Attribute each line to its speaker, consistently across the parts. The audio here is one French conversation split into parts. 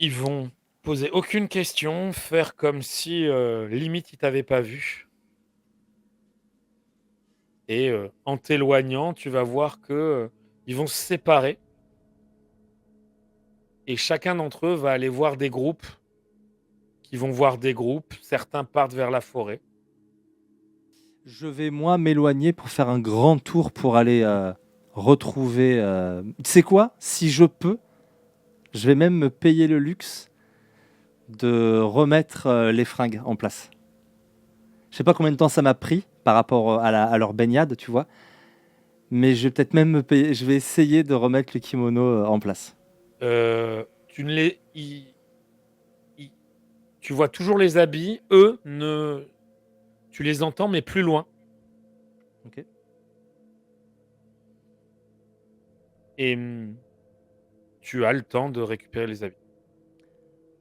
Speaker 1: Ils vont poser aucune question, faire comme si, limite ils t'avaient pas vu et en t'éloignant, tu vas voir que, ils vont se séparer et chacun d'entre eux va aller voir des groupes, qui vont voir des groupes. Certains partent vers la forêt.
Speaker 2: Je vais moi m'éloigner pour faire un grand tour pour aller retrouver. Tu sais quoi? Si je peux, je vais même me payer le luxe de remettre les fringues en place. Je sais pas combien de temps ça m'a pris par rapport à leur baignade, tu vois. Mais je vais peut-être même me payer. Je vais essayer de remettre le kimono en place.
Speaker 1: Tu ne les i tu vois toujours les habits, eux ne tu les entends mais plus loin
Speaker 2: Ok.
Speaker 1: et tu as le temps de récupérer les habits.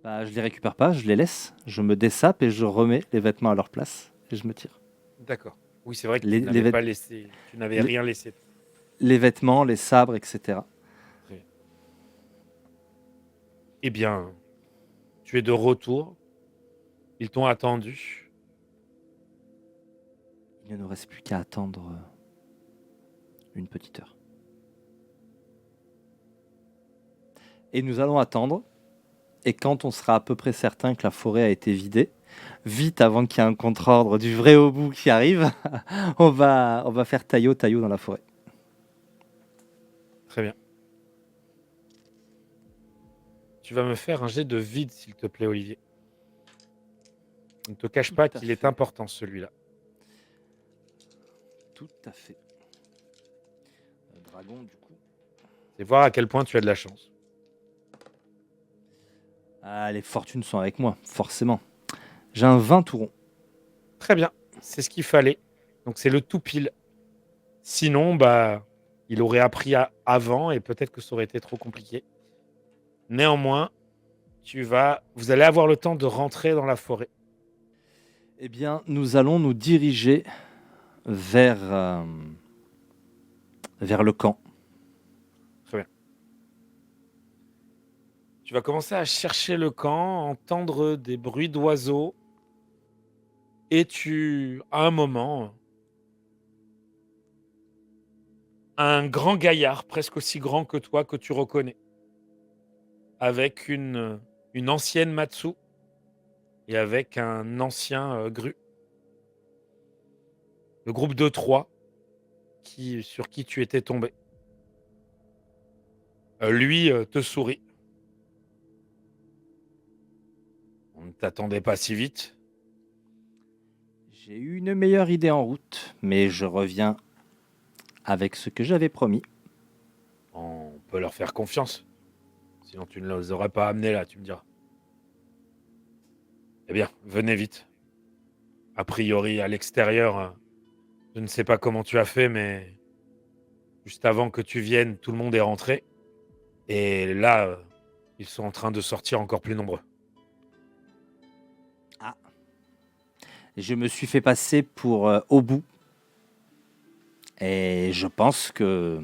Speaker 2: Bah, je les récupère pas, je les laisse. Je me dessape et je remets les vêtements à leur place et je me tire.
Speaker 1: D'accord. Oui, c'est vrai que
Speaker 2: Les,
Speaker 1: tu
Speaker 2: les,
Speaker 1: n'avais pas
Speaker 2: vêt-
Speaker 1: laissé tu n'avais
Speaker 2: les-
Speaker 1: rien laissé.
Speaker 2: les vêtements, les sabres, etc.
Speaker 1: Très bien. Eh bien, tu es de retour. Ils t'ont attendu.
Speaker 2: Il ne nous reste plus qu'à attendre une petite heure. Et nous allons attendre. Et quand on sera à peu près certain que la forêt a été vidée, vite avant qu'il y ait un contre-ordre du vrai au bout qui arrive, on va faire taillot dans la forêt.
Speaker 1: Très bien. Tu vas me faire un jet de vide, s'il te plaît, Olivier. Ne te cache
Speaker 2: Tout
Speaker 1: pas
Speaker 2: à
Speaker 1: qu'il est
Speaker 2: fait.
Speaker 1: important, celui-là.
Speaker 2: Tout à fait. Dragon, du coup.
Speaker 1: C'est voir à quel point tu as de la chance.
Speaker 2: Ah, les fortunes sont avec moi, forcément. J'ai un 20 tout rond.
Speaker 1: Très bien. C'est ce qu'il fallait. Donc, c'est le tout pile. Sinon, bah, il aurait appris avant et peut-être que ça aurait été trop compliqué. Néanmoins, vous allez avoir le temps de rentrer dans la forêt.
Speaker 2: Eh bien, nous allons nous diriger vers le camp.
Speaker 1: Très bien. Tu vas commencer à chercher le camp, entendre des bruits d'oiseaux. Et à un moment, un grand gaillard, presque aussi grand que toi, que tu reconnais, avec une ancienne Matsu et avec un ancien Gru. Le groupe de trois sur qui tu étais tombé. Lui te sourit. On ne t'attendait pas si vite.
Speaker 2: J'ai eu une meilleure idée en route, mais je reviens avec ce que j'avais promis.
Speaker 1: On peut leur faire confiance. Sinon, tu ne les aurais pas amenés là, tu me diras. Eh bien, venez vite. A priori, à l'extérieur, je ne sais pas comment tu as fait, mais juste avant que tu viennes, tout le monde est rentré. Et là, ils sont en train de sortir encore plus nombreux.
Speaker 2: Ah. Je me suis fait passer pour au bout. Et je pense que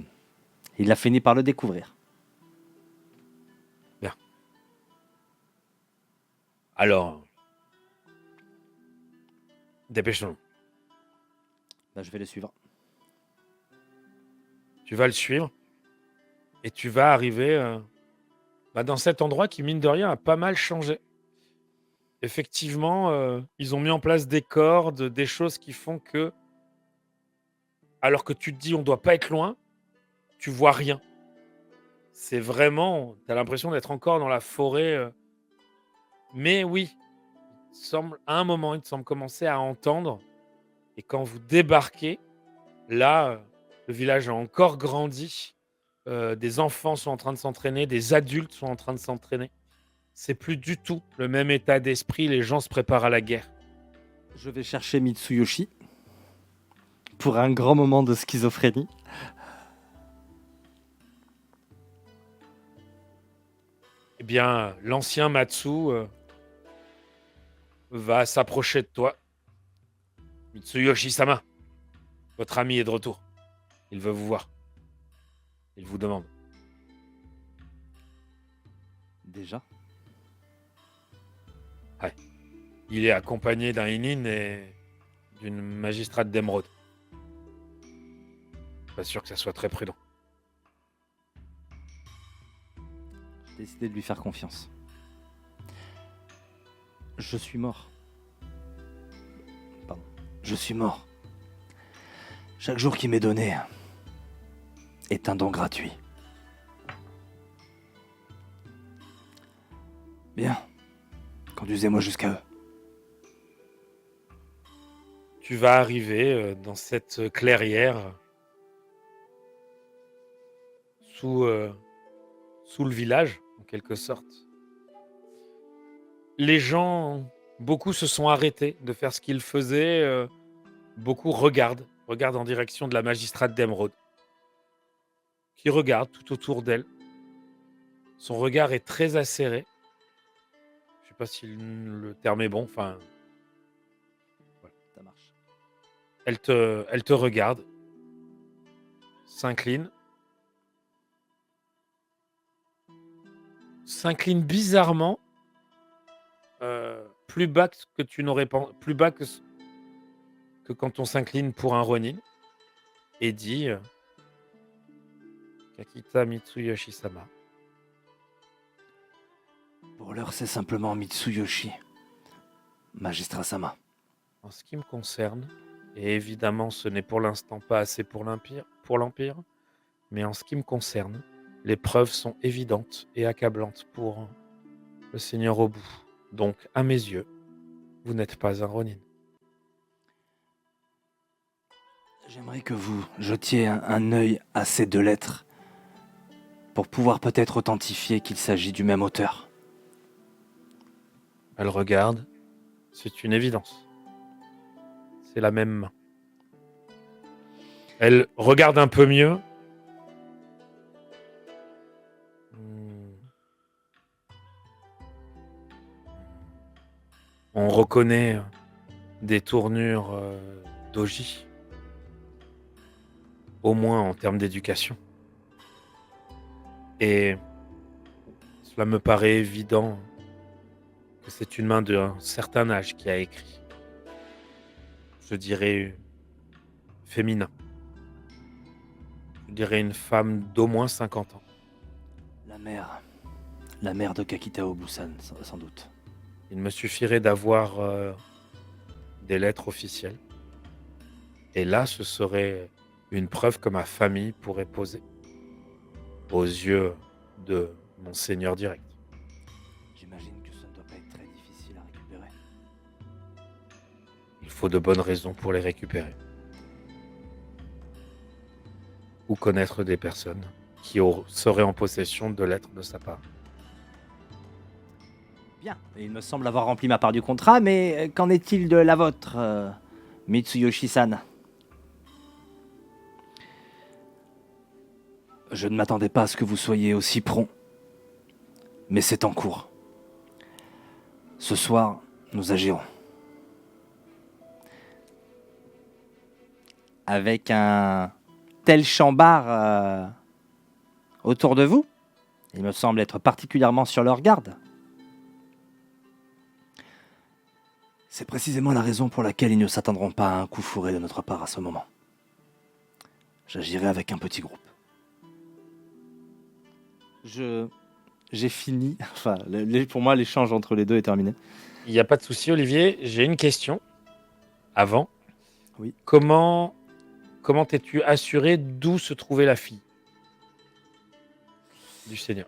Speaker 2: il a fini par le découvrir.
Speaker 1: Bien. Alors, dépêchons.
Speaker 2: Là, je vais le suivre.
Speaker 1: Tu vas le suivre et tu vas arriver dans cet endroit qui, mine de rien, a pas mal changé. Effectivement, ils ont mis en place des cordes, des choses qui font que, alors que tu te dis on doit pas être loin, tu vois rien. C'est vraiment, tu as l'impression d'être encore dans la forêt. Mais oui, à un moment, il te semble commencer à entendre. Et quand vous débarquez, là, le village a encore grandi. Des enfants sont en train de s'entraîner, des adultes sont en train de s'entraîner. C'est plus du tout le même état d'esprit. Les gens se préparent à la guerre.
Speaker 2: Je vais chercher Mitsuyoshi pour un grand moment de schizophrénie.
Speaker 1: Eh bien, l'ancien Matsu va s'approcher de toi. Mitsuyoshi-sama, votre ami est de retour. Il veut vous voir. Il vous demande.
Speaker 2: Déjà.
Speaker 1: Ouais. Il est accompagné d'un Inin et d'une magistrate d'émeraude. Pas sûr que ça soit très prudent.
Speaker 2: J'ai décidé de lui faire confiance. Je suis mort. Pardon. Je suis mort. Chaque jour qui m'est donné est un don gratuit. Bien. Conduisez-moi jusqu'à eux.
Speaker 1: Tu vas arriver dans cette clairière sous le village, en quelque sorte. Les gens, beaucoup se sont arrêtés de faire ce qu'ils faisaient. Beaucoup regardent en direction de la magistrate d'émeraude, qui regarde tout autour d'elle. Son regard est très acéré. Je sais pas si le terme est bon. Enfin,
Speaker 2: Ça marche.
Speaker 1: elle te regarde, s'incline bizarrement plus bas que tu n'aurais pas, plus bas que quand on s'incline pour un Ronin, et dit Kakita Mitsuyoshi-sama.
Speaker 2: Pour l'heure, c'est simplement Mitsuyoshi. Magistrat-sama.
Speaker 1: En ce qui me concerne, et évidemment ce n'est pour l'instant pas assez pour l'Empire, mais en ce qui me concerne, les preuves sont évidentes et accablantes pour le Seigneur Obu. Donc, à mes yeux, vous n'êtes pas un Ronin.
Speaker 2: J'aimerais que vous jetiez un œil à ces deux lettres pour pouvoir peut-être authentifier qu'il s'agit du même auteur.
Speaker 1: Elle regarde, c'est une évidence. C'est la même main. Elle regarde un peu mieux. On reconnaît des tournures d'Oji, au moins en termes d'éducation. Et cela me paraît évident que c'est une main d'un certain âge qui a écrit. Je dirais féminin. Je dirais une femme d'au moins 50 ans.
Speaker 2: La mère de Kakita Obusan, sans doute.
Speaker 1: Il me suffirait d'avoir des lettres officielles. Et là, ce serait une preuve que ma famille pourrait poser aux yeux de mon seigneur direct.
Speaker 2: J'imagine que ça ne doit pas être très difficile à récupérer.
Speaker 1: Il faut de bonnes raisons pour les récupérer. Ou connaître des personnes qui seraient en possession de lettres de sa part.
Speaker 2: Bien, il me semble avoir rempli ma part du contrat, mais qu'en est-il de la vôtre, Mitsuyoshi-san? Je ne m'attendais pas à ce que vous soyez aussi prompt, mais c'est en cours. Ce soir, nous agirons. Avec un tel chambard autour de vous, il me semble être particulièrement sur leur garde. C'est précisément la raison pour laquelle ils ne s'attendront pas à un coup fourré de notre part à ce moment. J'agirai avec un petit groupe. J'ai fini. Enfin, pour moi, l'échange entre les deux est terminé.
Speaker 1: Il n'y a pas de souci, Olivier. J'ai une question avant.
Speaker 2: Oui.
Speaker 1: Comment t'es-tu assuré d'où se trouvait la fille du Seigneur?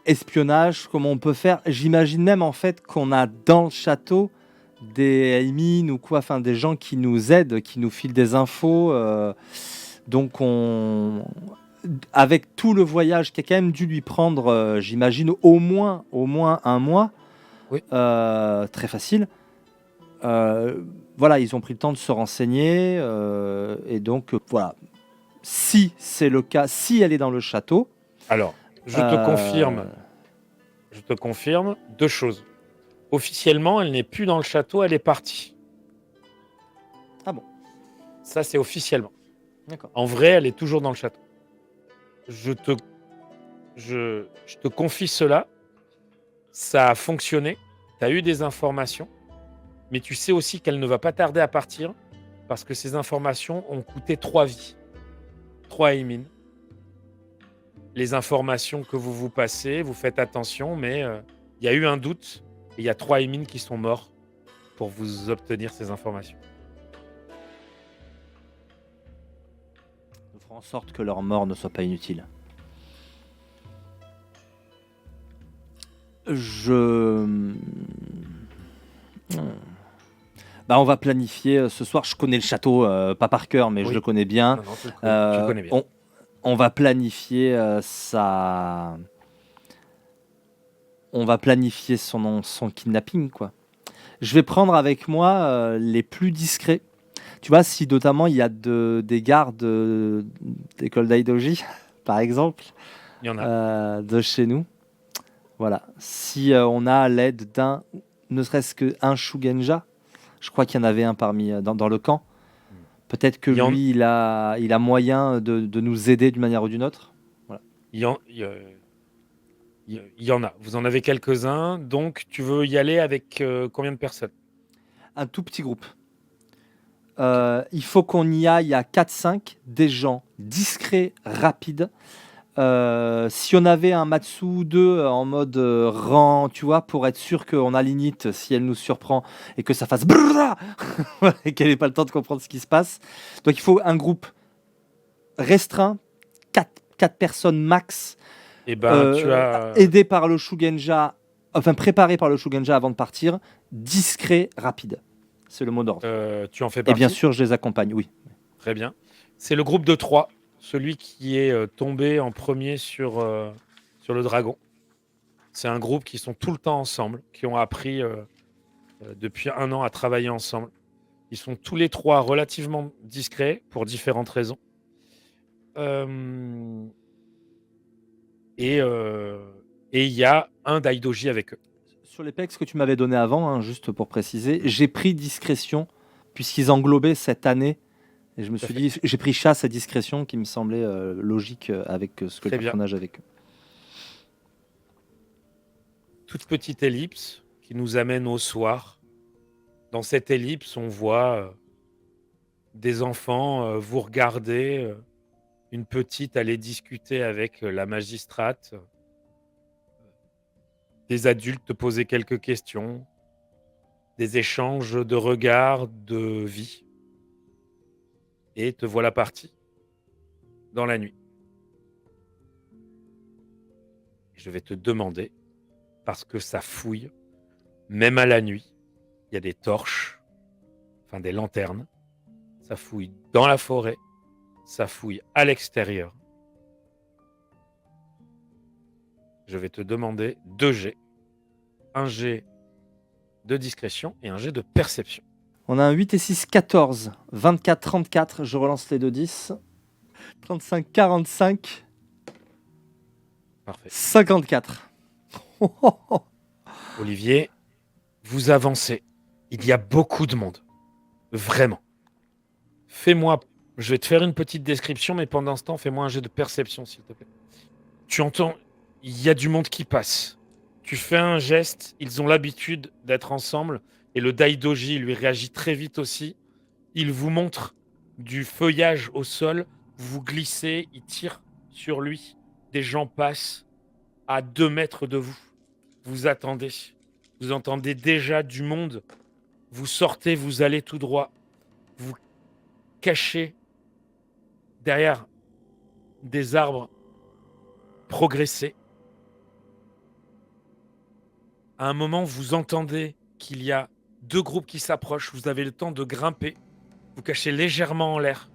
Speaker 2: Espionnage, comment on peut faire? J'imagine même en fait qu'on a dans le château des Aimin ou quoi, enfin des gens qui nous aident, qui nous filent des infos. Donc avec tout le voyage qui a quand même dû lui prendre, j'imagine au moins un mois.
Speaker 1: Oui.
Speaker 2: Très facile. Voilà, ils ont pris le temps de se renseigner et donc voilà. Si c'est le cas, si elle est dans le château.
Speaker 1: Alors, je te confirme 2 choses. Officiellement, elle n'est plus dans le château, elle est partie.
Speaker 2: Ah bon?
Speaker 1: Ça, c'est officiellement.
Speaker 2: D'accord.
Speaker 1: En vrai, elle est toujours dans le château. Je te confie cela Ça a fonctionné, tu as eu des informations, mais tu sais aussi qu'elle ne va pas tarder à partir parce que ces informations ont coûté 3 vies, 3 émines. Les informations que vous vous passez, vous faites attention, mais il y a eu un doute et il y a 3 émines qui sont morts pour vous obtenir ces informations.
Speaker 2: Nous ferons en sorte que leur mort ne soit pas inutile. On va planifier ce soir. Je connais le château, pas par cœur, mais je
Speaker 1: Oui.
Speaker 2: le connais bien.
Speaker 1: Non, tu le connais bien.
Speaker 2: On va planifier ça. On va planifier son kidnapping, quoi. Je vais prendre avec moi les plus discrets. Tu vois, si notamment il y a des gardes d'école d'Aidoji, par exemple,
Speaker 1: Il y en a.
Speaker 2: de chez nous. Voilà. Si on a l'aide d'un, ne serait-ce qu'un Shugenja, je crois qu'il y en avait un parmi dans le camp. Peut-être que lui, il a moyen de nous aider d'une manière ou d'une autre. Voilà.
Speaker 1: Il y en a. Vous en avez quelques-uns. Donc, tu veux y aller avec combien de personnes?
Speaker 2: Un tout petit groupe. Il faut qu'on y aille à 4-5, des gens discrets, rapides. Si on avait un Matsu ou deux en mode rang, tu vois, pour être sûr qu'on a l'init si elle nous surprend et que ça fasse brrrra et qu'elle n'ait pas le temps de comprendre ce qui se passe. Donc il faut un groupe restreint, 4 personnes max,
Speaker 1: Eh ben, tu as...
Speaker 2: aidé par le Shugenja, enfin préparé par le Shugenja avant de partir, discret, rapide. C'est le mot d'ordre.
Speaker 1: tu en fais
Speaker 2: Et
Speaker 1: partie.
Speaker 2: bien sûr, je les accompagne, oui.
Speaker 1: Très bien. C'est le groupe de 3, celui qui est tombé en premier sur le dragon. C'est un groupe qui sont tout le temps ensemble, qui ont appris depuis 1 an à travailler ensemble. Ils sont tous les 3 relativement discrets pour différentes raisons. Et il y a un Daidoji avec eux.
Speaker 2: Sur les pecs que tu m'avais donné avant, hein, juste pour préciser, j'ai pris discrétion puisqu'ils englobaient cette année. Et je me suis dit, j'ai pris chasse à discrétion qui me semblait logique avec ce que le personnage a vécu.
Speaker 1: Toute petite ellipse qui nous amène au soir. Dans cette ellipse, on voit des enfants vous regarder, une petite aller discuter avec la magistrate, des adultes te poser quelques questions, des échanges de regards, de vie. Et te voilà parti dans la nuit. Je vais te demander, parce que ça fouille, même à la nuit, il y a des torches, enfin des lanternes, ça fouille dans la forêt, ça fouille à l'extérieur. Je vais te demander 2 jets. Un jet de discrétion et un jet de perception.
Speaker 2: On a un 8 et 6, 14. 24, 34. Je relance les 2-10. 35, 45.
Speaker 1: Parfait.
Speaker 2: 54.
Speaker 1: Olivier, vous avancez. Il y a beaucoup de monde. Vraiment. Fais-moi... Je vais te faire une petite description, mais pendant ce temps, fais-moi un jet de perception, s'il te plaît. Tu entends, il y a du monde qui passe. Tu fais un geste, ils ont l'habitude d'être ensemble, et le Daidoji lui réagit très vite aussi. Il vous montre du feuillage au sol, vous glissez, il tire sur lui. Des gens passent à 2 mètres de vous. Vous attendez. Vous entendez déjà du monde. Vous sortez, vous allez tout droit. Vous cachez derrière des arbres, progressez. À un moment, vous entendez qu'il y a 2 groupes qui s'approchent. Vous avez le temps de grimper. Vous cachez légèrement en l'air.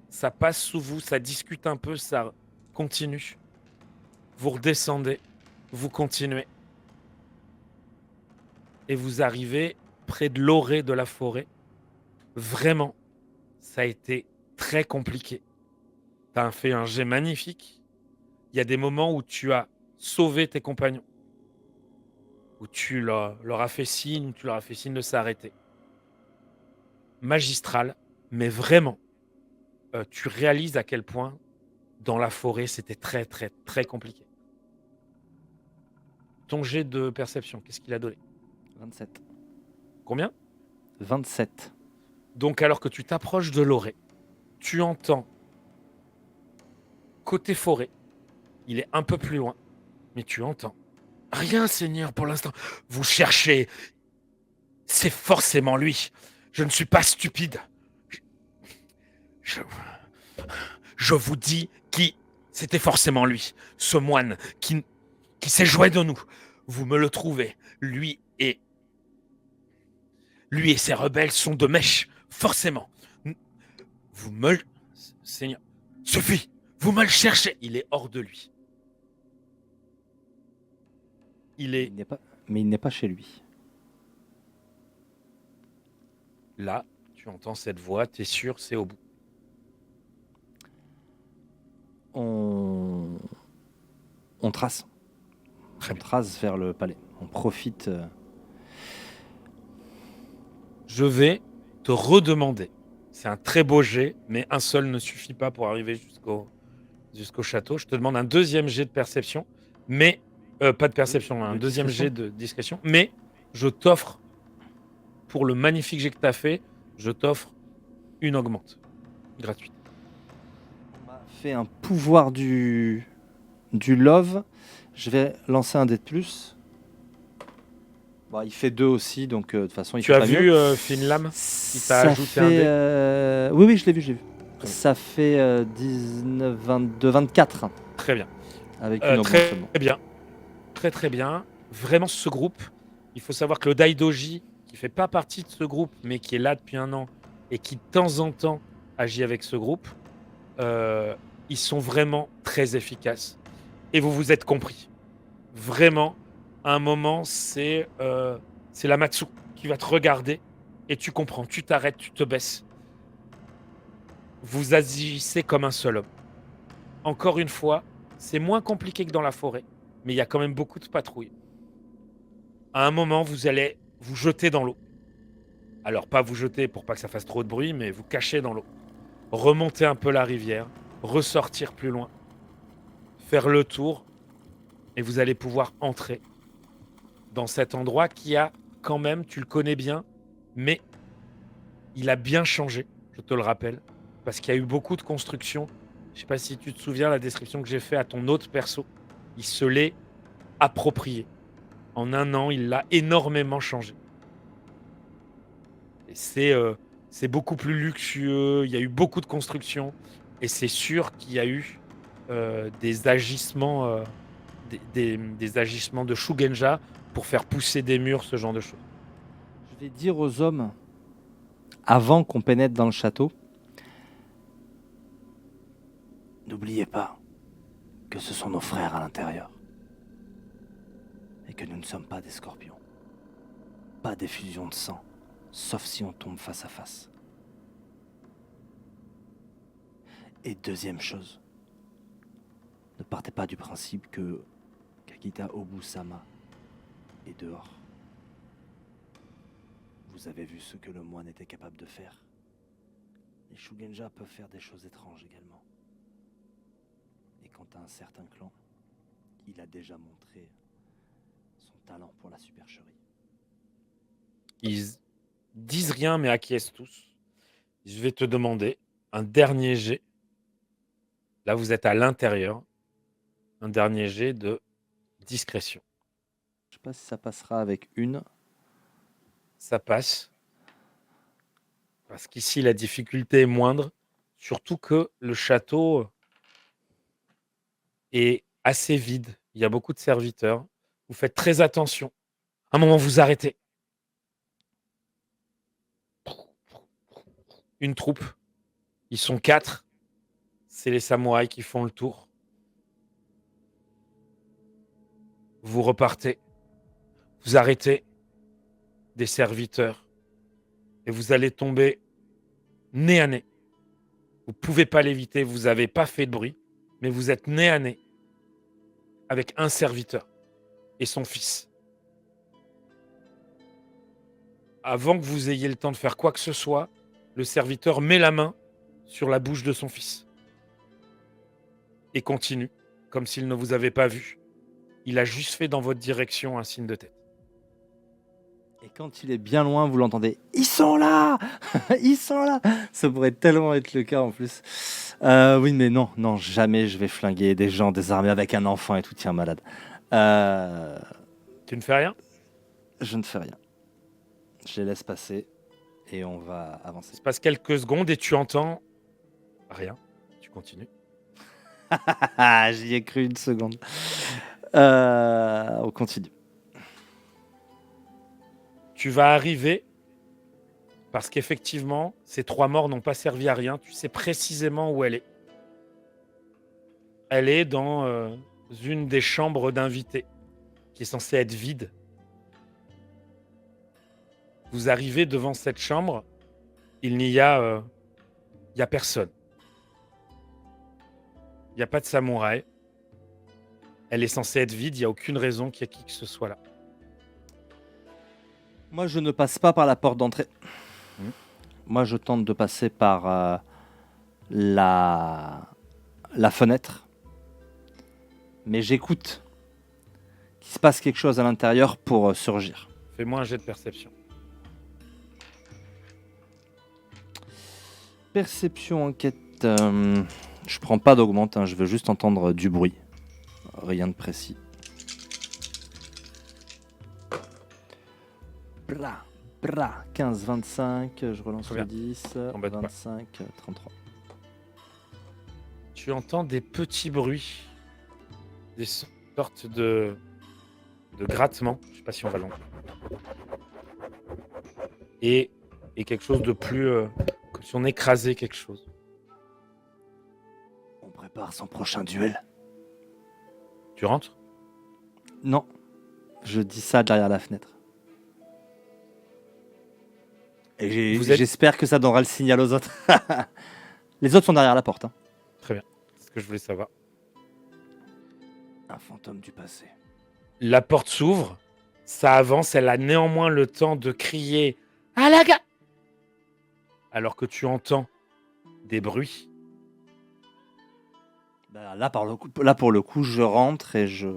Speaker 1: Ça passe sous vous, ça discute un peu, ça continue. Vous redescendez, vous continuez. Et vous arrivez près de l'orée de la forêt. Vraiment, ça a été très compliqué. Tu as fait un jet magnifique. Il y a des moments où tu as sauvé tes compagnons. Où tu leur as fait signe, où tu leur as fait signe de s'arrêter. Magistral, mais vraiment, tu réalises à quel point, dans la forêt, c'était très, très, très compliqué. ton jet de perception. Qu'est-ce qu'il a donné?
Speaker 2: 27.
Speaker 1: Combien?
Speaker 2: 27.
Speaker 1: Donc, alors que tu t'approches de l'orée, tu entends côté forêt. Il est un peu plus loin, mais tu entends. Rien, Seigneur, pour l'instant. Vous cherchez. C'est forcément lui. Je ne suis pas stupide. Je, je vous dis qui. C'était forcément lui. Ce moine qui s'est joué de nous. Vous me le trouvez. Lui et ses rebelles sont de mèche. Forcément. Vous me le... Seigneur. Suffit. Vous me le cherchez. Il est hors de lui.
Speaker 2: Mais il n'est pas chez lui.
Speaker 1: Là, tu entends cette voix, t'es sûr, c'est au bout.
Speaker 2: On trace.
Speaker 1: Très
Speaker 2: On
Speaker 1: bien.
Speaker 2: trace vers le palais. On profite.
Speaker 1: Je vais te redemander. C'est un très beau jet, mais un seul ne suffit pas pour arriver jusqu'au château. Je te demande un deuxième jet de perception, mais pas de perception, un deuxième jet de discrétion. Mais je t'offre, pour le magnifique jet que tu as fait, je t'offre une augmente gratuite.
Speaker 2: On m'a fait un pouvoir du love. Je vais lancer un dé de plus. Bon, il fait 2 aussi, donc de toute façon, il
Speaker 1: Tu
Speaker 2: fait
Speaker 1: as
Speaker 2: pas
Speaker 1: vu
Speaker 2: mieux.
Speaker 1: Finlam?
Speaker 2: Ça
Speaker 1: ajouté un dé
Speaker 2: fait, oui, je l'ai vu.
Speaker 1: Très bien.
Speaker 2: Ça fait 19, 22, 24
Speaker 1: Très bien.
Speaker 2: avec une augmente seulement.
Speaker 1: Très bien. Très bien. Vraiment, ce groupe, il faut savoir que le Daidoji, qui fait pas partie de ce groupe, mais qui est là depuis un an et qui de temps en temps agit avec ce groupe, ils sont vraiment très efficaces. Et vous vous êtes compris. Vraiment, à un moment, c'est la Matsu qui va te regarder et tu comprends. Tu t'arrêtes, tu te baisses. Vous agissez comme un seul homme. Encore une fois, c'est moins compliqué que dans la forêt, mais il y a quand même beaucoup de patrouilles. À un moment, vous allez vous jeter dans l'eau. Alors, pas vous jeter pour pas que ça fasse trop de bruit, mais vous cacher dans l'eau. Remonter un peu la rivière, ressortir plus loin, faire le tour, et vous allez pouvoir entrer dans cet endroit qui a quand même, tu le connais bien, mais il a bien changé, je te le rappelle, parce qu'il y a eu beaucoup de constructions. Je sais pas si tu te souviens la description que j'ai fait à ton autre perso. Il se l'est approprié. En un an, il l'a énormément changé. Et c'est beaucoup plus luxueux, il y a eu beaucoup de constructions, et c'est sûr qu'il y a eu des agissements, des agissements de Shugenja pour faire pousser des murs, ce genre de choses.
Speaker 2: Je vais dire aux hommes, avant qu'on pénètre dans le château, n'oubliez pas que ce sont nos frères à l'intérieur. Et que nous ne sommes pas des scorpions. Pas des fusions de sang, sauf si on tombe face à face. Et deuxième chose, ne partez pas du principe que Kakita Obusama est dehors. Vous avez vu ce que le moine était capable de faire. Les Shugenja peuvent faire des choses étranges également. Et quant à un certain clan, il a déjà montré son talent pour la supercherie.
Speaker 1: Ils disent rien mais acquiescent tous. Je vais te demander un dernier jet. Là, vous êtes à l'intérieur. Un dernier jet de discrétion.
Speaker 2: Je sais pas si ça passera avec une.
Speaker 1: Ça passe. Parce qu'ici, la difficulté est moindre. Surtout que le château est assez vide. Il y a beaucoup de serviteurs. Vous faites très attention. À un moment, vous arrêtez. Une troupe. Ils sont 4. C'est les samouraïs qui font le tour. Vous repartez. Vous arrêtez des serviteurs. Et vous allez tomber nez à nez. Vous ne pouvez pas l'éviter. Vous n'avez pas fait de bruit. Mais vous êtes nez à nez avec un serviteur et son fils. Avant que vous ayez le temps de faire quoi que ce soit, le serviteur met la main sur la bouche de son fils et continue, comme s'il ne vous avait pas vu. il a juste fait dans votre direction un signe de tête.
Speaker 2: Et quand il est bien loin, vous l'entendez. Ils sont là. Ils sont là. Ça pourrait tellement être le cas en plus. Oui, mais non, non, jamais je vais flinguer des gens désarmés avec un enfant et tout. Tiens, malade.
Speaker 1: Tu ne fais rien?
Speaker 2: Je ne fais rien. Je les laisse passer et on va avancer.
Speaker 1: Il se passe quelques secondes et tu entends rien. Tu continues.
Speaker 2: J'y ai cru une seconde. On continue.
Speaker 1: Tu vas arriver parce qu'effectivement, ces 3 morts n'ont pas servi à rien. Tu sais précisément où elle est. Elle est dans une des chambres d'invités qui est censée être vide. Vous arrivez devant cette chambre, il n'y a, il y a personne. Il n'y a pas de samouraï. Elle est censée être vide, il n'y a aucune raison qu'il y ait qui que ce soit là.
Speaker 2: Moi, je ne passe pas par la porte d'entrée.
Speaker 1: Moi,
Speaker 2: je tente de passer par la fenêtre. Mais j'écoute qu'il se passe quelque chose à l'intérieur pour surgir.
Speaker 1: Fais-moi un jet de perception.
Speaker 2: Perception, enquête. Je prends pas d'augmente, hein, je veux juste entendre du bruit. Rien de précis. Bra, bra, 15, 25, je relance le 10, 25, 33.
Speaker 1: Tu entends des petits bruits, des sortes de grattements, je sais pas si on va l'entendre. Et quelque chose de plus... comme si on écrasait quelque chose.
Speaker 2: On prépare son prochain duel.
Speaker 1: Tu rentres?
Speaker 2: Non, je dis ça derrière la fenêtre. Et j'espère que ça donnera le signal aux autres. Les autres sont derrière la porte. Hein.
Speaker 1: Très bien, c'est ce que je voulais savoir.
Speaker 2: Un fantôme du passé.
Speaker 1: La porte s'ouvre, ça avance, elle a néanmoins le temps de crier « À la gare !» alors que tu entends des bruits.
Speaker 2: Là, pour le coup, je rentre et je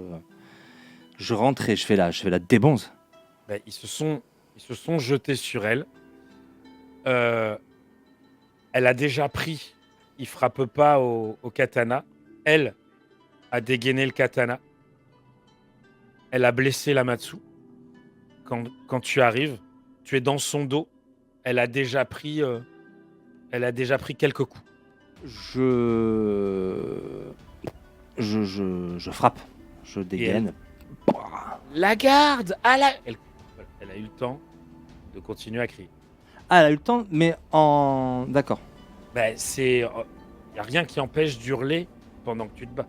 Speaker 2: fais la débonze.
Speaker 1: Ben, ils se sont jetés sur elle. Elle a déjà pris. Il frappe pas au katana. Elle a dégainé le katana. Elle a blessé l'Amatsu. Quand tu arrives, tu es dans son dos. Elle a déjà pris quelques coups.
Speaker 2: Je frappe. Je dégaine.
Speaker 1: La garde à la... Elle a eu le temps de continuer à crier.
Speaker 2: Ah, elle a eu le temps, mais en... D'accord.
Speaker 1: Ben, c'est... Il n'y a rien qui empêche d'hurler pendant que tu te bats.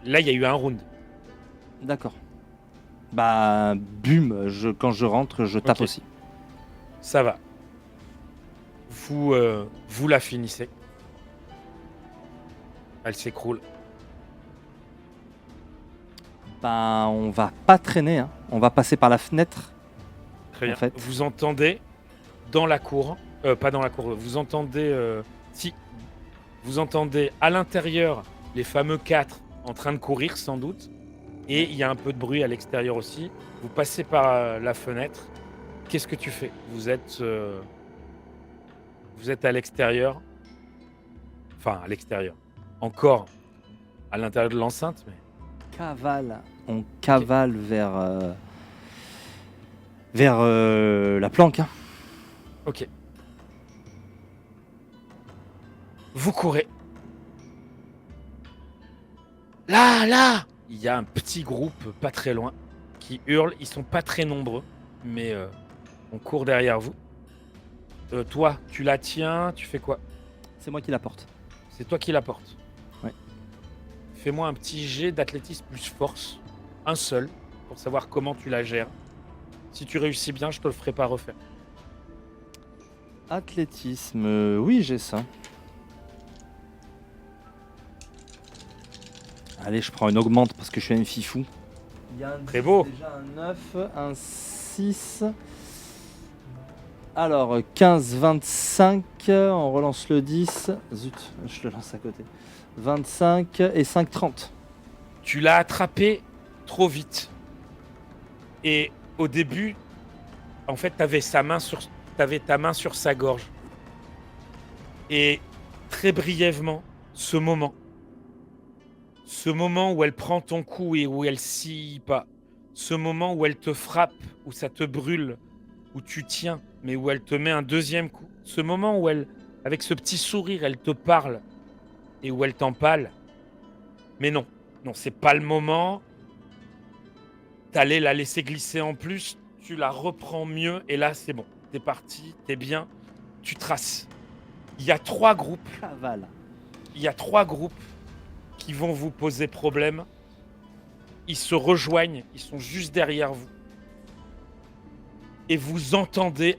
Speaker 1: Là, il y a eu un round.
Speaker 2: D'accord. Bah, bum, quand je rentre, je tape aussi.
Speaker 1: Ça va. Vous la finissez. Elle s'écroule.
Speaker 2: Bah, on va pas traîner, hein. On va passer par la fenêtre.
Speaker 1: Très bien.
Speaker 2: En fait.
Speaker 1: Vous entendez dans la cour, pas dans la cour, vous entendez, vous entendez à l'intérieur les fameux 4 en train de courir sans doute, et il y a un peu de bruit à l'extérieur aussi. Vous passez par la fenêtre. Qu'est-ce que tu fais? Vous êtes à l'extérieur, enfin à l'extérieur, encore à l'intérieur de l'enceinte, mais
Speaker 2: on cavale vers la planque. Hein.
Speaker 1: Ok. Vous courez. Là! Il y a un petit groupe pas très loin qui hurle. Ils sont pas très nombreux, mais on court derrière vous. Toi, tu la tiens, tu fais quoi?
Speaker 2: C'est moi qui la porte.
Speaker 1: C'est toi qui la portes.
Speaker 2: Ouais.
Speaker 1: Fais-moi un petit jet d'athlétisme plus force. Un seul, pour savoir comment tu la gères. Si tu réussis bien, je te le ferai pas refaire.
Speaker 2: Athlétisme, oui, j'ai ça. Allez, je prends une augmente parce que je suis un fifou. Il y a un 10,
Speaker 1: très beau.
Speaker 2: Déjà un 9, un 6. Alors, 15, 25. On relance le 10. Zut, je le lance à côté. 25 et 5, 30.
Speaker 1: Tu l'as attrapé trop vite. Et au début, en fait, t'avais ta main sur sa gorge. Et très brièvement, ce moment où elle prend ton cou et où elle scie pas, ce moment où elle te frappe, où ça te brûle, où tu tiens, mais où elle te met un deuxième coup, ce moment où elle, avec ce petit sourire, elle te parle et où elle t'empale. Mais non, c'est pas le moment. T'allais la laisser glisser en plus, tu la reprends mieux et là c'est bon. T'es parti, t'es bien, tu traces. Il y a 3 groupes.
Speaker 2: Cavale.
Speaker 1: Il y a 3 groupes qui vont vous poser problème. Ils se rejoignent, ils sont juste derrière vous. Et vous entendez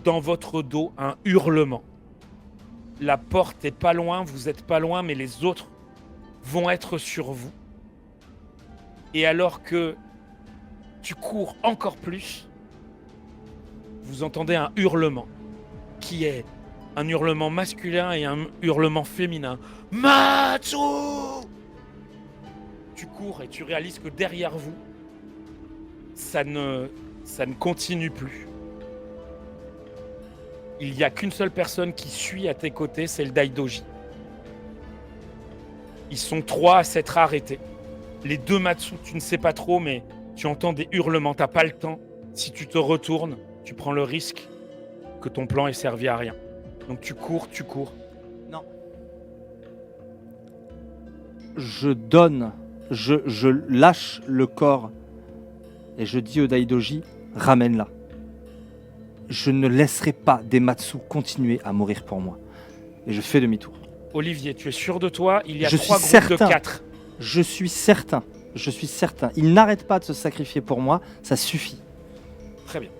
Speaker 1: dans votre dos un hurlement. La porte est pas loin, vous êtes pas loin, mais les autres vont être sur vous. Et alors que tu cours encore plus, vous entendez un hurlement qui est un hurlement masculin et un hurlement féminin. Matsu! Tu cours et tu réalises que derrière vous, ça ne continue plus. Il n'y a qu'une seule personne qui suit à tes côtés, c'est le Daidoji. Ils sont 3 à s'être arrêtés. Les 2 Matsu, tu ne sais pas trop, mais tu entends des hurlements, t'as pas le temps. Si tu te retournes, tu prends le risque que ton plan ait servi à rien. Donc tu cours.
Speaker 2: Non. Je donne, je lâche le corps et je dis au Daidoji, ramène-la. Je ne laisserai pas des Matsu continuer à mourir pour moi. Et je fais demi-tour.
Speaker 1: Olivier, tu es sûr de toi? Il y a
Speaker 2: Je
Speaker 1: 3
Speaker 2: suis
Speaker 1: groupes de
Speaker 2: certain.
Speaker 1: 4.
Speaker 2: Je suis certain. Il n'arrête pas de se sacrifier pour moi, ça suffit.
Speaker 1: Très bien.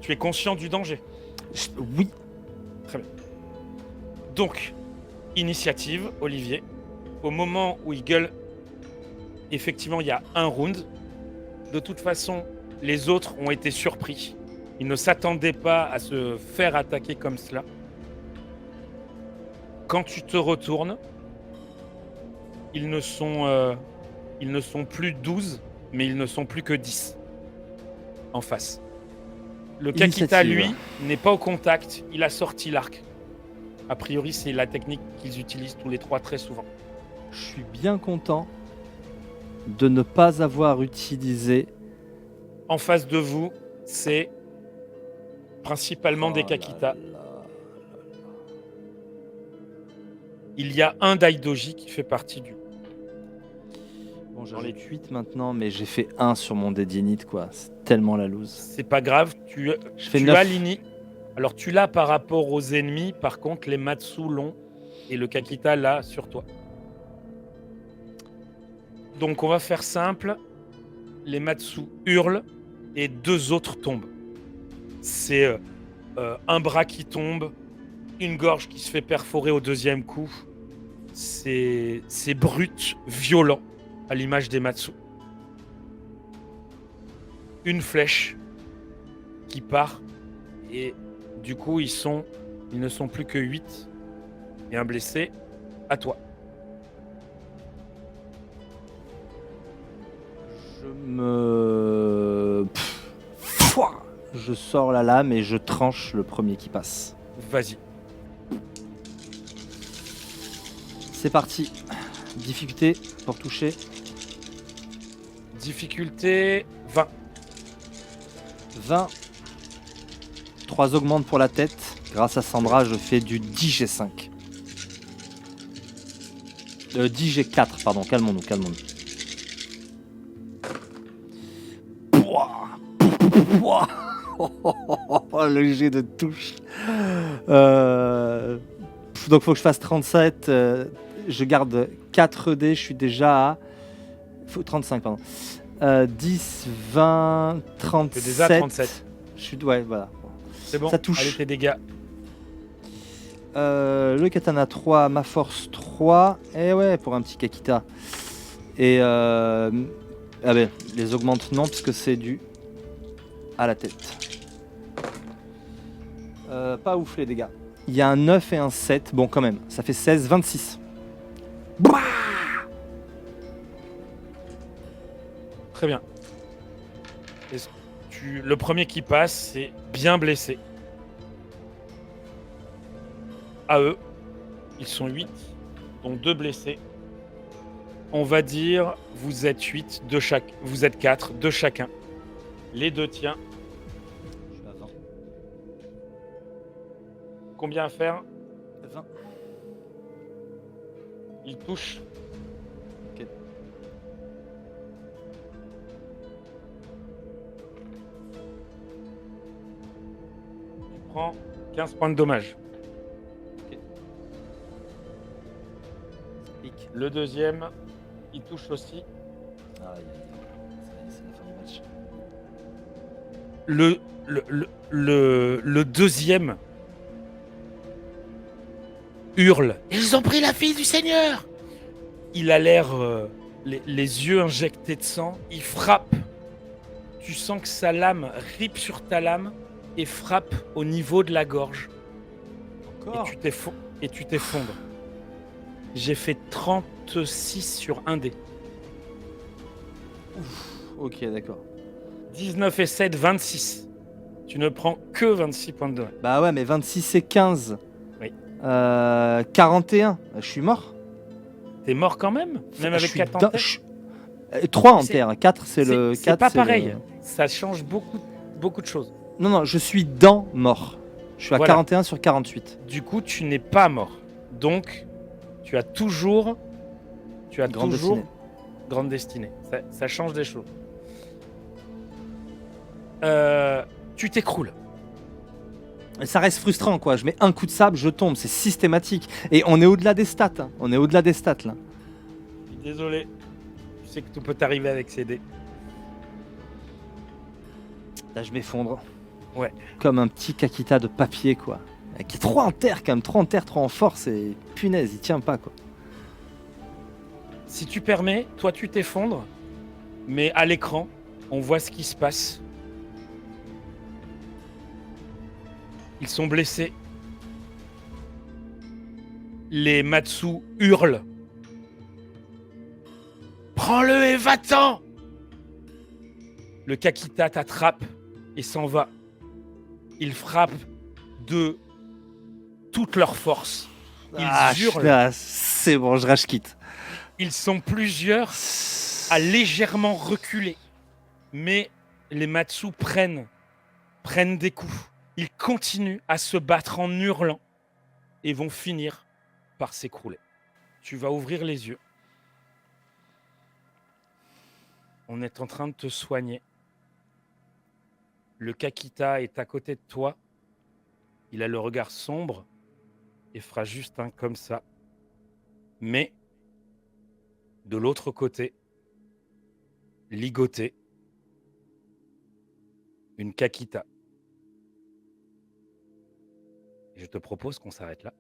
Speaker 1: Tu es conscient du danger?
Speaker 2: Oui.
Speaker 1: Très bien. Donc, initiative, Olivier. Au moment où il gueule, effectivement, il y a un round. De toute façon, les autres ont été surpris. Ils ne s'attendaient pas à se faire attaquer comme cela. Quand tu te retournes, ils ne sont plus 12, mais ils ne sont plus que 10 en face. Le Kakita, lui, n'est pas au contact. Il a sorti l'arc. A priori, c'est la technique qu'ils utilisent tous les 3 très souvent.
Speaker 2: Je suis bien content de ne pas avoir utilisé.
Speaker 1: En face de vous, c'est principalement des Kakita. Il y a un Daidoji qui fait partie du...
Speaker 2: Bon, j'en ai 8 maintenant, mais j'ai fait 1 sur mon dédiénite, quoi. C'est tellement la loose.
Speaker 1: C'est pas grave, tu as l'ini. Alors tu l'as par rapport aux ennemis, par contre les Matsu l'ont et le Kakita l'a sur toi. Donc on va faire simple, les Matsu hurlent et 2 autres tombent. C'est un bras qui tombe, une gorge qui se fait perforer au 2e coup. C'est brut, violent, à l'image des Matsu. Une flèche qui part et du coup ils ne sont plus que 8 et un blessé. À toi.
Speaker 2: Je sors la lame et je tranche le premier qui passe.
Speaker 1: Vas-y.
Speaker 2: C'est parti. Difficulté pour toucher.
Speaker 1: Difficulté 20.
Speaker 2: 20. 3 augmentent pour la tête. Grâce à Sandra, je fais du 10G5. 10G4, pardon. Calmons-nous. Le jet de touche. Donc faut que je fasse 37. Je garde 4 dés. Je suis déjà à 35, pardon. 10, 20, 37.
Speaker 1: Déjà 37.
Speaker 2: Ouais, voilà.
Speaker 1: C'est bon,
Speaker 2: ça touche.
Speaker 1: Allez, tes dégâts.
Speaker 2: Le katana 3, ma force 3. Et ouais, pour un petit Kakita. Et les augmente non, puisque c'est du à la tête. Pas ouf les dégâts. Il y a un 9 et un 7. Bon, quand même, ça fait 16, 26.
Speaker 1: Très bien. Le premier qui passe, c'est bien blessé. À eux, ils sont 8, donc 2 blessés. On va dire, vous êtes 8, vous êtes 4, 2 chacun. Les 2 tiens.
Speaker 2: Je suis à 20.
Speaker 1: Combien à faire?
Speaker 2: 20.
Speaker 1: Il touche.
Speaker 2: Ok.
Speaker 1: Tu prends 15 points de dommage.
Speaker 2: Pique.
Speaker 1: Le deuxième, il touche aussi.
Speaker 2: Aïe, aïe, aïe. C'est la fin du match.
Speaker 1: Le deuxième hurle. Ils ont pris la fille du Seigneur. Il a l'air les yeux injectés de sang. Il frappe. Tu sens que sa lame ripe sur ta lame et frappe au niveau de la gorge.
Speaker 2: Encore.
Speaker 1: Et tu t'effondres. J'ai fait 36 sur 1 dé.
Speaker 2: Ok, d'accord.
Speaker 1: 19 et 7, 26. Tu ne prends que 26 points de dommage.
Speaker 2: Bah ouais, mais 26 et 15.
Speaker 1: Oui.
Speaker 2: 41. Je suis mort.
Speaker 1: T'es mort quand même? Même avec 4 en terre?
Speaker 2: 3 en
Speaker 1: C'est-
Speaker 2: terre. 4, c'est le.
Speaker 1: C'est
Speaker 2: 4,
Speaker 1: pas
Speaker 2: c'est
Speaker 1: pareil.
Speaker 2: le-
Speaker 1: Ça change beaucoup de choses.
Speaker 2: Non, non, je suis dans mort. Je suis à
Speaker 1: Voilà.
Speaker 2: 41 sur 48.
Speaker 1: Du coup, tu n'es pas mort. Donc, tu as toujours
Speaker 2: Grande destinée.
Speaker 1: grande destinée. Ça change des choses. Tu t'écroules.
Speaker 2: Et ça reste frustrant, quoi. Je mets un coup de sable, je tombe. C'est systématique. Et on est au-delà des stats. Hein. On est au-delà des stats, là.
Speaker 1: Je suis désolé. Je sais que tout peut t'arriver avec ces dés.
Speaker 2: Là, je m'effondre.
Speaker 1: Ouais.
Speaker 2: Comme un petit Kakita de papier, quoi. Qui est trop en terre, quand même. Trop en terre, trop en force. Et punaise, il tient pas, quoi.
Speaker 1: Si tu permets, toi tu t'effondres, mais à l'écran, on voit ce qui se passe. Ils sont blessés. Les Matsu hurlent. Prends-le et va-t'en! Le Kakita t'attrape et s'en va. Ils frappent de toute leur force. Ils hurlent.
Speaker 2: Là, c'est bon, je rage quitte.
Speaker 1: Ils sont plusieurs à légèrement reculer. Mais les Matsu prennent des coups. Ils continuent à se battre en hurlant et vont finir par s'écrouler. Tu vas ouvrir les yeux. On est en train de te soigner. Le Kakita est à côté de toi. Il a le regard sombre et fera juste un comme ça. Mais de l'autre côté, ligoté, une Kakita. Je te propose qu'on s'arrête là.